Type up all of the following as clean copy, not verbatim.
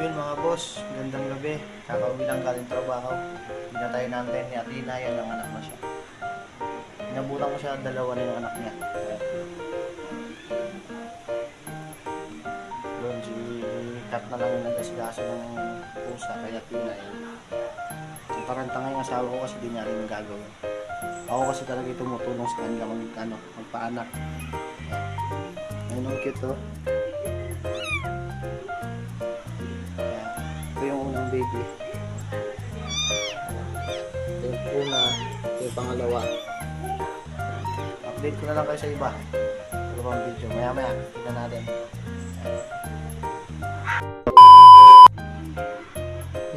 Yun mga boss, gandang gabi. Kakauwi lang galing trabaho. Hindi na tayo natin ni Athena, yan ang anak na siya. Inabutan ko siya, dalawa na yung anak niya. Yun, si Kat na lang yung nag-asikaso ng pusa, kaya Athena yan. So, taranta nga yung asawa ko kasi di niya rin gagawin. Ako kasi talaga tumutulong sa kanila magpaanak. Ayun ang cute oh. Ito yung unang baby. Ito yung una. Ito yung pangalawa. Update ko na lang kayo sa iba. Ito pang video. Maya maya. Tignan natin.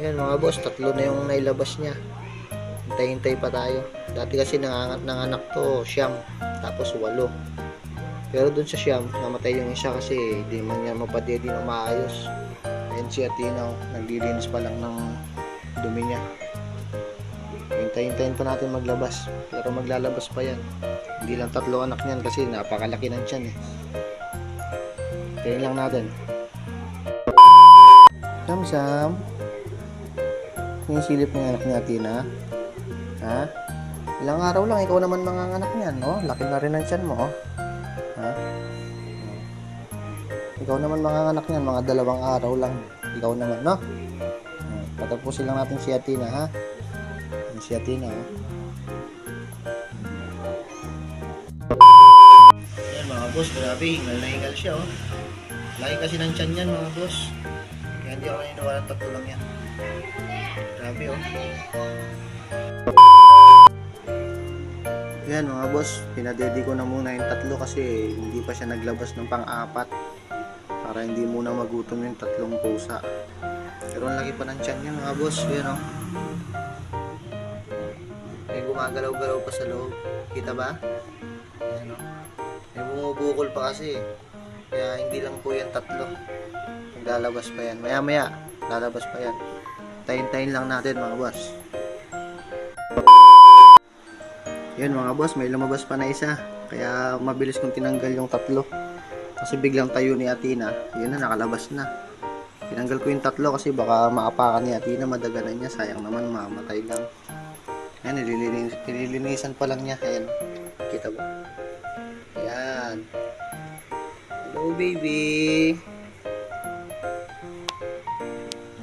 Yan mga boss. 3 na yung nailabas niya. Hintay-hintay pa tayo. Dati kasi nanganak to siyam. Tapos 8. Pero dun sa siyam, namatay yung isa kasi di man niya mapadedi ng maayos. Ayan si Athena, naglilinis pa lang ng dumi niya. Hintayin pa natin maglabas. Pero maglalabas pa yan. Hindi lang 3 anak niyan kasi napakalaki ng tiyan eh. Hintayin lang natin. Sam-sam. Yung silip ng anak ni Athena. Ha? Ilang araw lang, ikaw naman mga anak niyan, no? Laki na rin ang tiyan mo, oh. Ha? Ikaw naman mga anak niyan, mga 2 araw lang. Ikaw naman, no? Patapusin lang natin si Athena, ha? Si Athena, ha? Yan mga boss, grabe, hingal na hingal siya, oh. Laki kasi ng tiyan yan, mga boss. Kaya hindi ako naniniwala ng 3 lang yan. Grabe, oh. Yan mga boss, pinadedi ko na muna yung 3 kasi hindi pa siya naglabas ng pang-4 para hindi muna magutom yung 3 pusa. Pero ang laki pa ng tiyan niya mga boss, yan o. May gumagalaw-galaw pa sa loob, kita ba? Yan o. May bumubukol pa kasi, kaya hindi lang po yan 3. Maglalabas pa yan, maya maya lalabas pa yan. Tayin-tayin lang natin mga boss. Yan mga boss, may lumabas pa na isa. Kaya mabilis kong tinanggal yung 3. Kasi biglang tayo ni Athena. Yun na, nakalabas na. Tinanggal ko yung 3 kasi baka maapakan ni Athena, madaganan niya. Sayang naman, mamatay lang. Yan, nililinisan pa lang niya. Ayan, kita ba? Yan. Hello baby.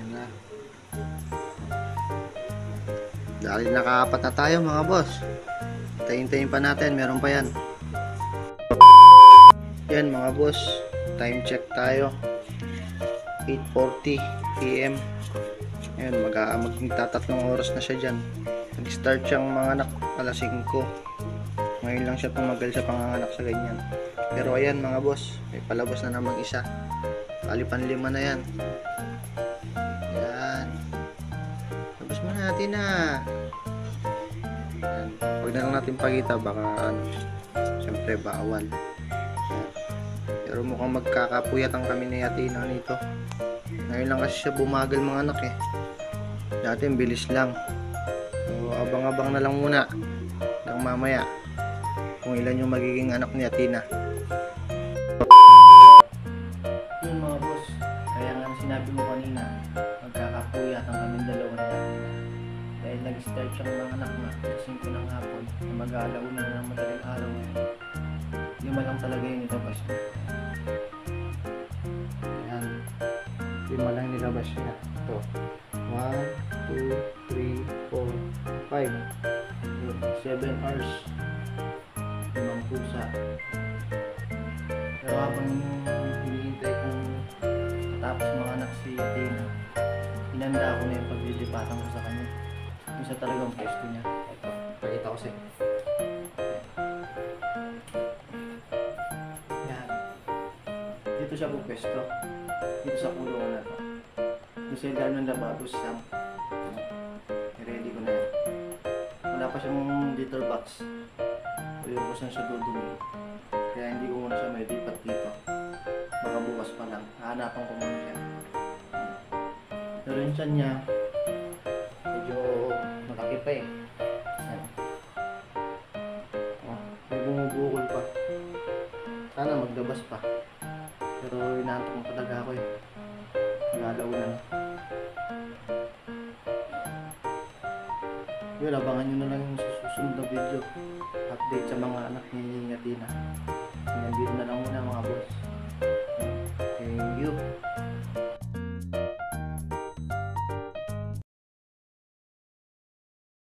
Yan na. Dahil nakaapat na tayo mga boss. Tayin-tayin pa natin, meron pa yan. Yan mga boss, time check tayo. 8:40 PM. Ayun, magtatatlong oras na siya dyan. Nag-start siyang manganak alas 5. Ngayon lang siya tumagal sa panganganak sa ganyan. Pero ayan mga boss, may palabas na namang isa. Bali 5 na yan. Yan. Labas mo natin na. Huwag na lang natin pakita, baka siyempre bawal. Pero mukhang magkakapuyatan kami ni Athena nito. Ngayon lang kasi siya bumagal mga anak eh. Dati bilis lang. So abang-abang na lang muna hanggang mamaya kung ilan yung magiging anak ni Athena. Yun mga boss, kaya nga sinabi mo kanina, magkakapuyatan kami dalawa ni Athena. Dahil nag-start siyang mga anak na 5 ng hapon, mag-aalauna na ng madaling araw ngayon. 5 lang talaga yung nilabas niya. Ayan, 5 lang nilabas niya. Ito, 1, 2, 3, 4, 5. 7 hours. 5 pusa. Pero habang hinihintay kong matapos mga anak si Athena, hinanda ko na yung paglilipatan ko sa kanya. Isa talagang pwesto niya. Ito, pakita ko sa'yo. Yan. Dito siya pupwesto. Dito sa kulungan na to. Kasi dahil ng lababo sa ready ko na yan. Wala pa siyang litter box. O yung bus na siya dudumi. Kaya hindi ko muna siya may lipat dito. Baka bukas pa lang. Hahanapan ko muna siya. Pero yung tiyan niya, medyo malaki pa eh. Oh, may bumubukol pa. Sana maglabas pa. Pero inaantok mo talaga ako eh. Galaw na. Yun, abangan nyo na lang yung susunod na video. Update sa mga anak ni Athena. Nandito na lang muna mga boss.